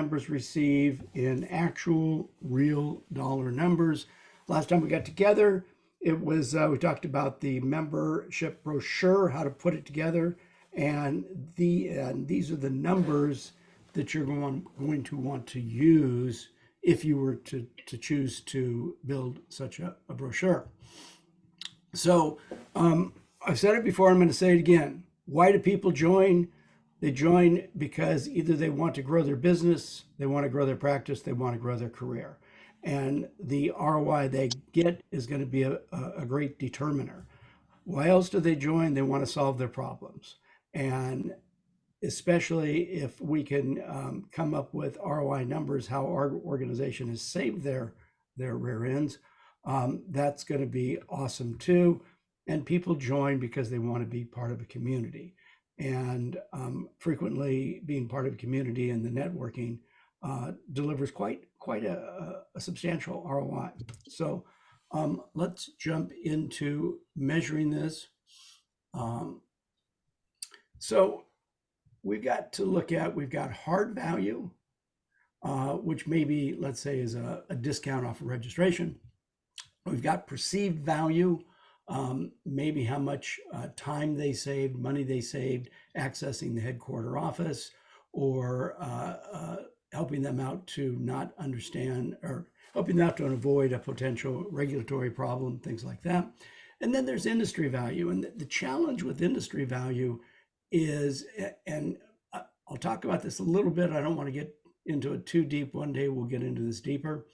members receive in actual real dollar numbers. Last time we got together, it was we talked about the membership brochure, how to put it together, and these are the numbers that you're going to want to use if you were to choose to build such a brochure. So I've said it before, I'm going to say it again. Why do people join? They join because either they want to grow their business, they want to grow their practice, they want to grow their career. And the ROI they get is going to be a great determiner. Why else do they join? They want to solve their problems. And especially if we can come up with ROI numbers, how our organization has saved their rear ends, that's going to be awesome too. And people join because they want to be part of a community. And frequently being part of a community and the networking delivers quite a substantial ROI. So let's jump into measuring this. So we've got to look at, we've got hard value, which maybe, let's say, is a discount off of registration. We've got perceived value, maybe how much time they saved, money they saved, accessing the headquarter office, or helping them out to not understand, or helping them out to avoid a potential regulatory problem, things like that. And then there's industry value. And the challenge with industry value is, and I'll talk about this a little bit, I don't want to get into it too deep. One day we'll get into this deeper.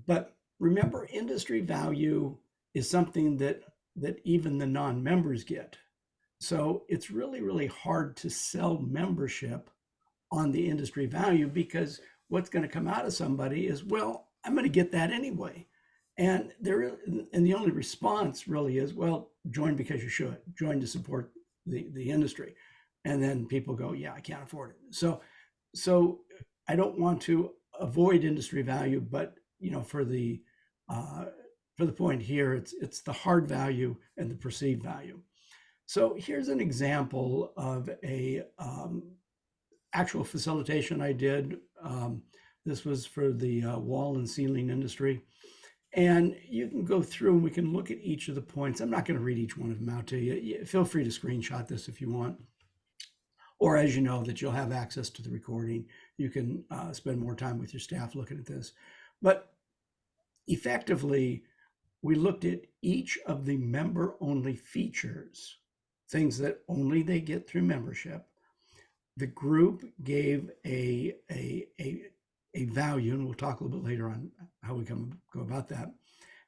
But remember, industry value is something that even the non-members get. So it's really, really hard to sell membership on the industry value, because what's going to come out of somebody is, well, I'm going to get that anyway. And the only response really is, well, join because you should, join to support the industry. And then people go, yeah, I can't afford it. So I don't want to avoid industry value, but for the point here, it's the hard value and the perceived value. So here's an example of a actual facilitation I did. This was for the wall and ceiling industry. And you can go through and we can look at each of the points. I'm not going to read each one of them out to you. Feel free to screenshot this if you want. Or as you know, that you'll have access to the recording. You can spend more time with your staff looking at this. But effectively, we looked at each of the member-only features, things that only they get through membership. The group gave a value, and we'll talk a little bit later on how we go about that.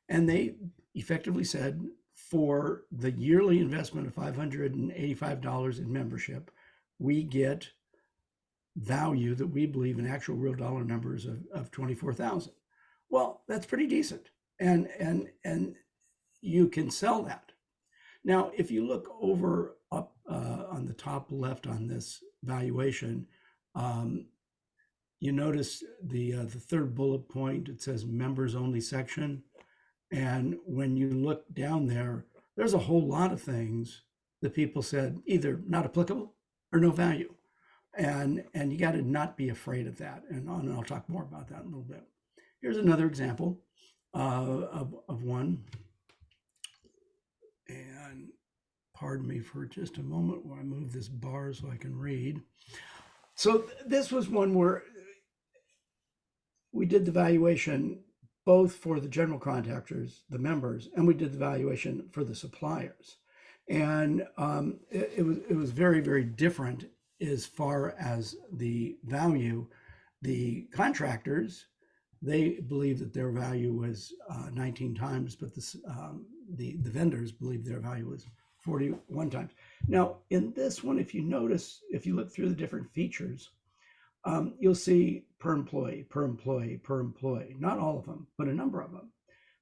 And they effectively said, for the yearly investment of $585 in membership, we get value that we believe in actual real dollar numbers of $24,000. Well, that's pretty decent. And you can sell that. Now, if you look over up on the top left on this valuation, you notice the third bullet point, it says members only section. And when you look down there, there's a whole lot of things that people said either not applicable or no value. And you got to not be afraid of that. And I'll talk more about that in a little bit. Here's another example of one. And pardon me for just a moment while I move this bar so I can read. So this was one where we did the valuation both for the general contractors, the members, and we did the valuation for the suppliers. And it was very, very different as far as the value. The contractors, they believe that their value was 19 times, but the vendors believe their value was 41 times. Now, in this one, if you notice, if you look through the different features, you'll see per employee, per employee, per employee. Not all of them, but a number of them.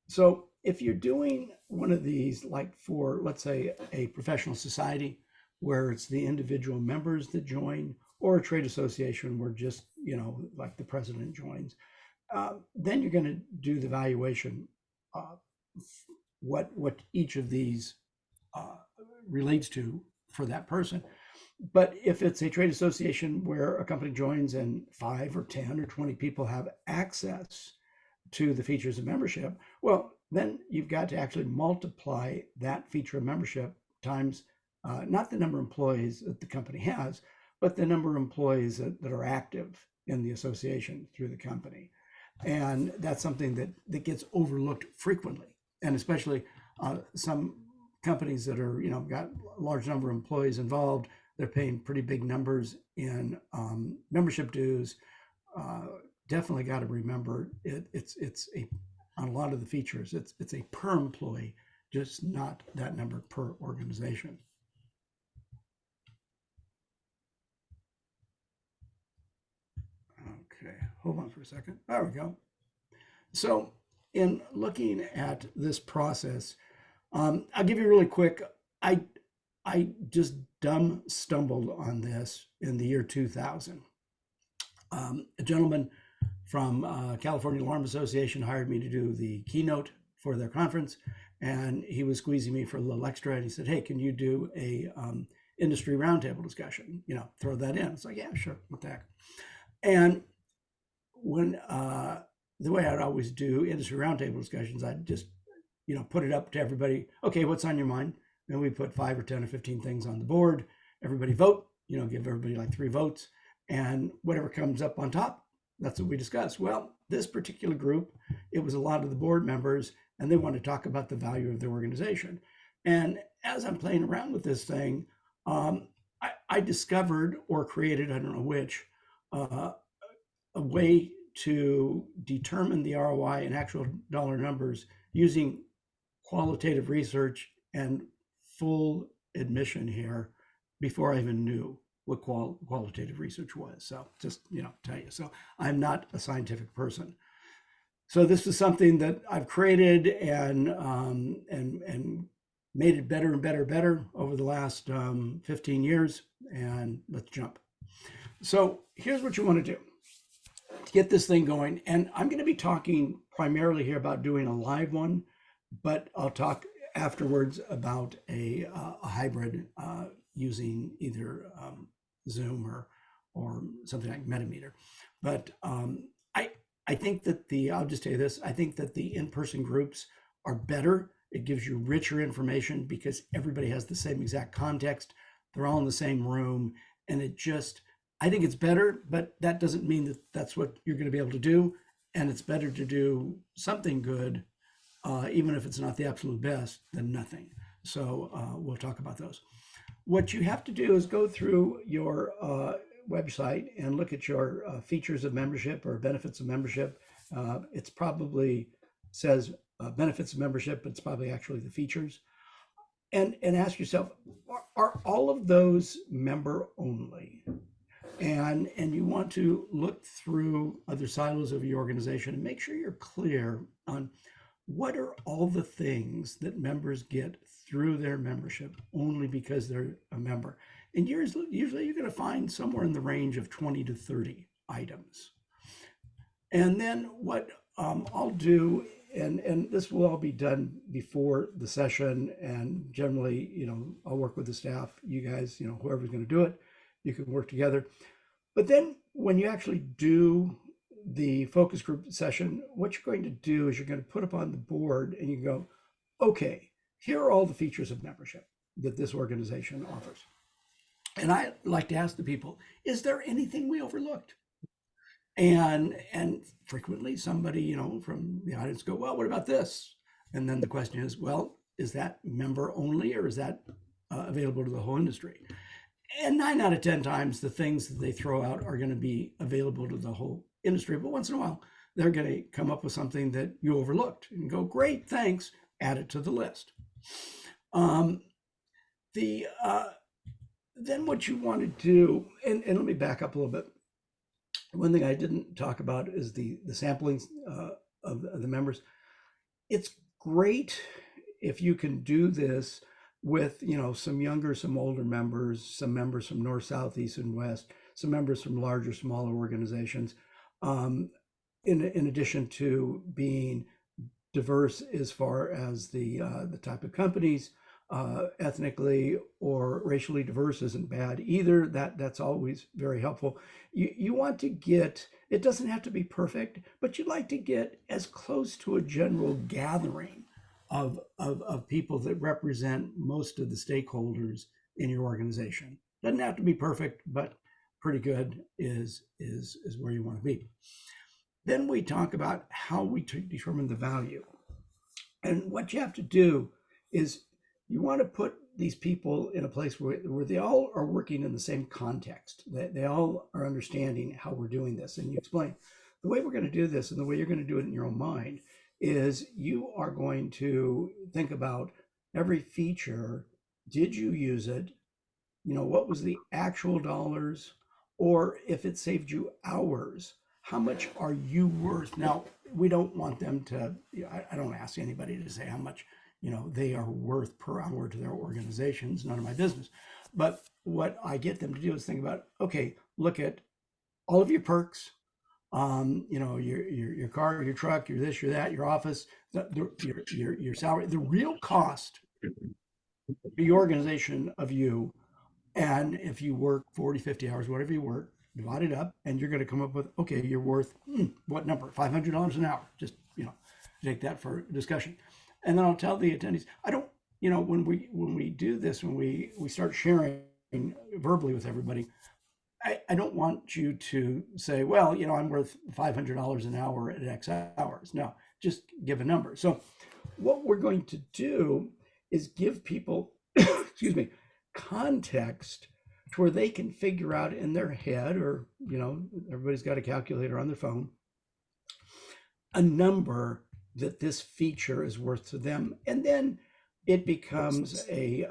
So if you're doing one of these, like for, let's say, a professional society where it's the individual members that join, or a trade association where just, like the president joins, then you're going to do the valuation, what each of these relates to for that person. But if it's a trade association where a company joins and 5 or 10 or 20 people have access to the features of membership, well, then you've got to actually multiply that feature of membership times not the number of employees that the company has, but the number of employees that are active in the association through the company. And that's something that gets overlooked frequently. And especially some companies that are, got a large number of employees involved, they're paying pretty big numbers in membership dues. Definitely got to remember it's a on a lot of the features, it's a per employee, just not that number per organization. Okay, hold on for a second. There we go. So in looking at this process, I'll give you really quick. I just dumb stumbled on this in the year 2000. A gentleman from California Alarm Association hired me to do the keynote for their conference, and he was squeezing me for a little extra, and he said, "Hey, can you do a industry roundtable discussion? Throw that in." It's like, yeah, sure, what the heck. And when the way I'd always do industry roundtable discussions, I'd just put it up to everybody. Okay, what's on your mind? And we put 5 or 10 or 15 things on the board. Everybody vote. Give everybody like 3 votes, and whatever comes up on top, that's what we discuss. Well, this particular group, it was a lot of the board members, and they want to talk about the value of their organization. And as I'm playing around with this thing, I discovered or created, I don't know which, a way to determine the ROI and actual dollar numbers using qualitative research and full admission here before I even knew what qualitative research was. So just, tell you. So I'm not a scientific person. So this is something that I've created and made it better and better and better over the last 15 years. And let's jump. So here's what you want to do to get this thing going. And I'm going to be talking primarily here about doing a live one, but I'll talk afterwards about a hybrid using either Zoom or something like Metameter. But I think that I'll just tell you this, I think that the in-person groups are better. It gives you richer information because everybody has the same exact context. They're all in the same room. And I think it's better, but that doesn't mean that that's what you're going to be able to do. And it's better to do something good, even if it's not the absolute best, than nothing. So we'll talk about those. What you have to do is go through your website and look at your features of membership or benefits of membership. It's probably says benefits of membership, but it's probably actually the features. And ask yourself, are all of those member only? And you want to look through other silos of your organization and make sure you're clear on what are all the things that members get through their membership only because they're a member. And usually you're going to find somewhere in the range of 20 to 30 items. And then what I'll do, and this will all be done before the session, and generally, I'll work with the staff, you guys, whoever's going to do it, you can work together. But then when you actually do the focus group session, what you're going to do is you're going to put up on the board and you go, okay, here are all the features of membership that this organization offers. And I like to ask the people, is there anything we overlooked? And frequently somebody, from the audience go, well, what about this? And then the question is, well, is that member only or is that available to the whole industry? And 9 out of 10 times, the things that they throw out are going to be available to the whole industry. But once in a while, they're going to come up with something that you overlooked and go, great, thanks, add it to the list. Then what you want to do, and let me back up a little bit. One thing I didn't talk about is the sampling of the members. It's great if you can do this with some younger, some older members, some members from north, south, east, and west, some members from larger, smaller organizations. In addition to being diverse as far as the type of companies, ethnically or racially diverse isn't bad either. That's always very helpful. You want to get, it doesn't have to be perfect, but you'd like to get as close to a general gathering of people that represent most of the stakeholders in your organization. Doesn't have to be perfect, but pretty good is where you want to be. Then we talk about how we determine the value. And what you have to do is you want to put these people in a place where they all are working in the same context. They all are understanding how we're doing this. And you explain the way we're going to do this and the way you're going to do it in your own mind is you are going to think about every feature. Did you use it? What was the actual dollars? Or if it saved you hours, how much are you worth? Now, we don't want them to, I don't ask anybody to say how much, they are worth per hour to their organizations, none of my business. But what I get them to do is think about, okay, look at all of your perks, your car, your truck, your this, your that, your office, your salary, the real cost to the organization of you. And if you work 40, 50 hours, whatever you work, divide it up, and you're going to come up with, okay, you're worth what number? $500 an hour. Just, take that for discussion. And then I'll tell the attendees, I don't, when we do this, when we start sharing verbally with everybody, I don't want you to say, well, I'm worth $500 an hour at X hours. No, just give a number. So what we're going to do is give people, excuse me, context to where they can figure out in their head, or everybody's got a calculator on their phone, a number that this feature is worth to them, and then it becomes a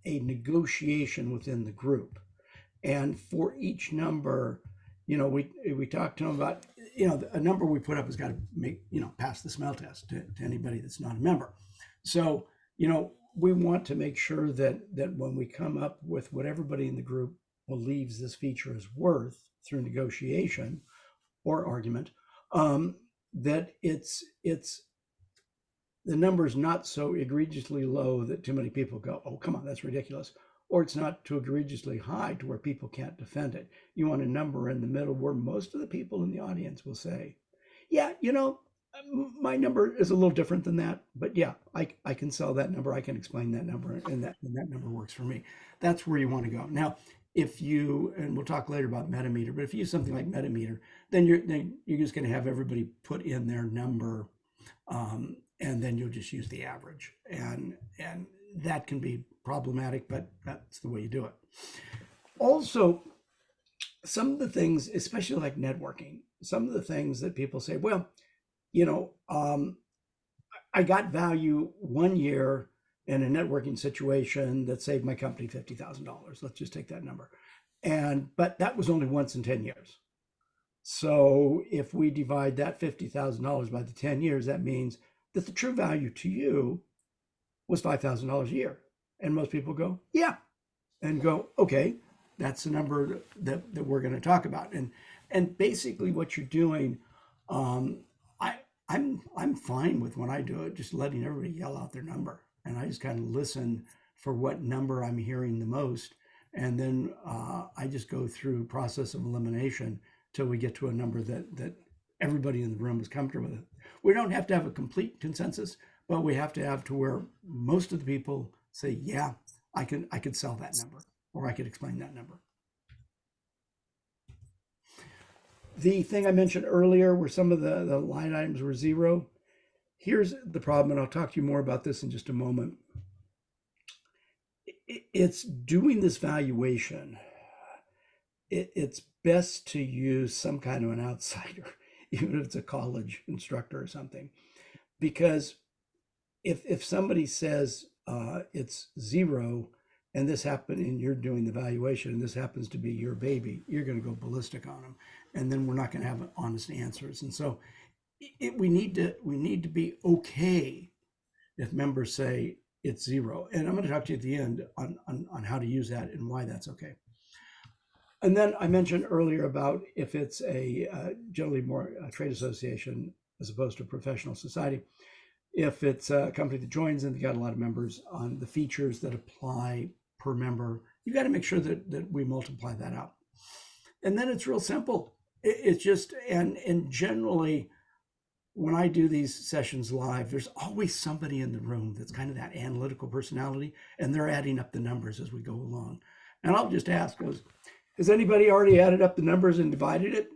negotiation within the group. And for each number, we talk to them about, a number we put up has got to make, pass the smell test to anybody that's not a member. So we want to make sure that when we come up with what everybody in the group believes this feature is worth through negotiation or argument, that it's the number is not so egregiously low that too many people go, oh, come on, that's ridiculous. Or it's not too egregiously high to where people can't defend it. You want a number in the middle where most of the people in the audience will say, yeah, my number is a little different than that, but yeah, I can sell that number. I can explain that number, and that number works for me. That's where you want to go. Now, if you, and we'll talk later about Metameter, but if you use something like Metameter, then you're just going to have everybody put in their number, and then you'll just use the average, and that can be problematic, but that's the way you do it. Also, some of the things, especially like networking, some of the things that people say, well, I got value 1 year in a networking situation that saved my company $50,000. Let's just take that number. But that was only once in 10 years. So if we divide that $50,000 by the 10 years, that means that the true value to you was $5,000 a year. And most people go, yeah, and go, okay, that's the number that we're going to talk about. And basically what you're doing, I'm fine with when I do it, just letting everybody yell out their number. And I just kind of listen for what number I'm hearing the most. And then I just go through process of elimination till we get to a number that everybody in the room is comfortable with. We don't have to have a complete consensus, but we have to have to where most of the people say, yeah, I could sell that number, or I could explain that number. The thing I mentioned earlier where some of the line items were zero, here's the problem, and I'll talk to you more about this in just a moment. It's doing this valuation. It's best to use some kind of an outsider, even if it's a college instructor or something, because if somebody says it's zero, and this happened, and you're doing the valuation, and this happens to be your baby, you're going to go ballistic on them, and then we're not going to have honest answers. And so we need to be okay if members say it's zero. And I'm going to talk to you at the end on how to use that and why that's okay. And then I mentioned earlier about if it's a generally more a trade association as opposed to a professional society, If it's a company that joins and they got a lot of members, on the features that apply per member, you got to make sure that we multiply that out. And then it's real simple. It's just, and generally, when I do these sessions live, there's always somebody in the room that's kind of that analytical personality, and they're adding up the numbers as we go along. And I'll just ask, has anybody already added up the numbers and divided it,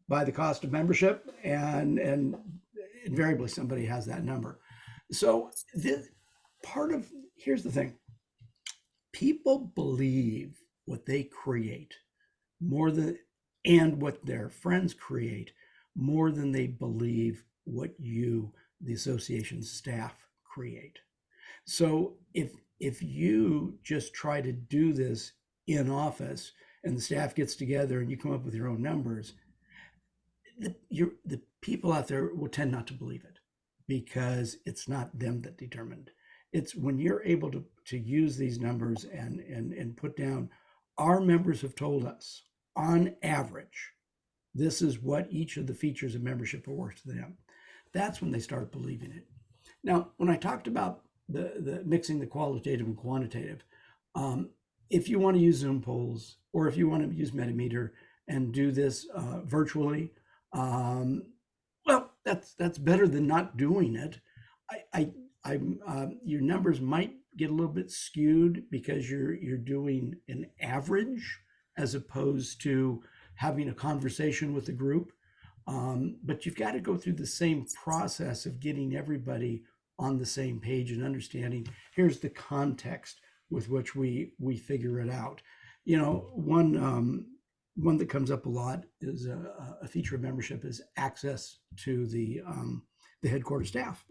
by the cost of membership? And invariably somebody has that number. So this here's the thing. People believe what they create more than, and what their friends create, more than they believe what you, the association's staff, create. So if you just try to do this in office and the staff gets together and you come up with your own numbers, the people out there will tend not to believe it, because it's not them that determined. It's when you're able to use these numbers and put down, our members have told us on average, this is what each of the features of membership are worth to them. That's when they start believing it. Now, when I talked about the mixing the qualitative and quantitative, if you want to use Zoom polls, or if you want to use Metimeter and do this virtually, well, that's better than not doing it. Your numbers might get a little bit skewed because you're doing an average as opposed to having a conversation with the group. But you've got to go through the same process of getting everybody on the same page and understanding, here's the context with which we figure it out. One that comes up a lot is a feature of membership is access to the headquarters staff.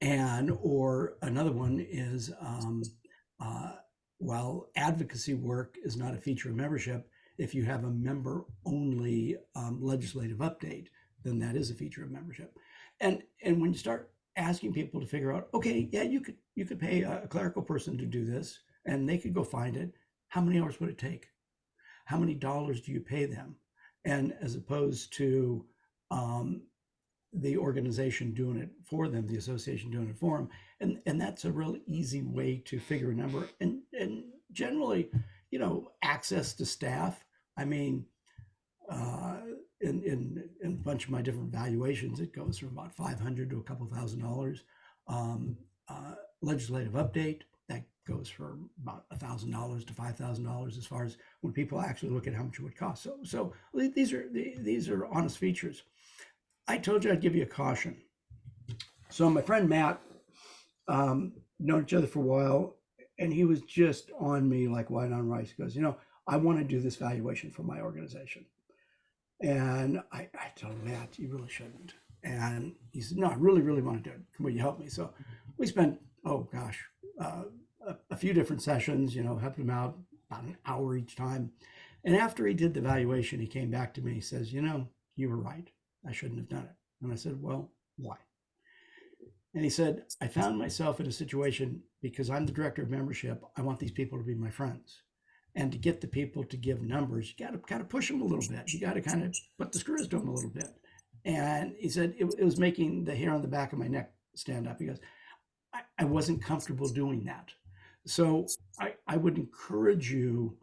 Or another one is, while advocacy work is not a feature of membership, if you have a member-only legislative update, then that is a feature of membership. And when you start asking people to figure out, okay, yeah, you could pay a clerical person to do this, and they could go find it. How many hours would it take? How many dollars do you pay them? And as opposed to the organization doing it for them, the association doing it for them. And that's a real easy way to figure a number. And generally, access to staff. I mean, in a bunch of my different valuations, it goes from about $500 to a couple $1,000. Legislative update, that goes from about $1,000 to $5,000 as far as when people actually look at how much it would cost. So these are honest features. I told you I'd give you a caution. So my friend Matt, known each other for a while, and he was just on me like white on rice. He goes, I want to do this valuation for my organization. And I told him, Matt, you really shouldn't. And he said, no, I really, really want to do it. Will you help me? So we spent, a few different sessions, helping him out about an hour each time. And after he did the valuation, he came back to me. He says, you were right. I shouldn't have done it. And I said, well, why? And he said, I found myself in a situation because I'm the director of membership. I want these people to be my friends. And to get the people to give numbers, you got to kind of push them a little bit. You got to kind of put the screws to them a little bit. And he said, it was making the hair on the back of my neck stand up. He goes, I wasn't comfortable doing that. So I would encourage you,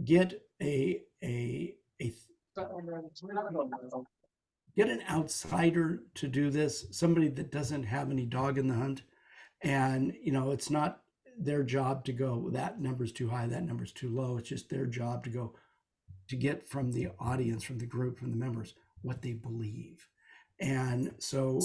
get get an outsider to do this, somebody that doesn't have any dog in the hunt. And, it's not their job to go, that number's too high, that number's too low. It's just their job to go, to get from the audience, from the group, from the members, what they believe. And so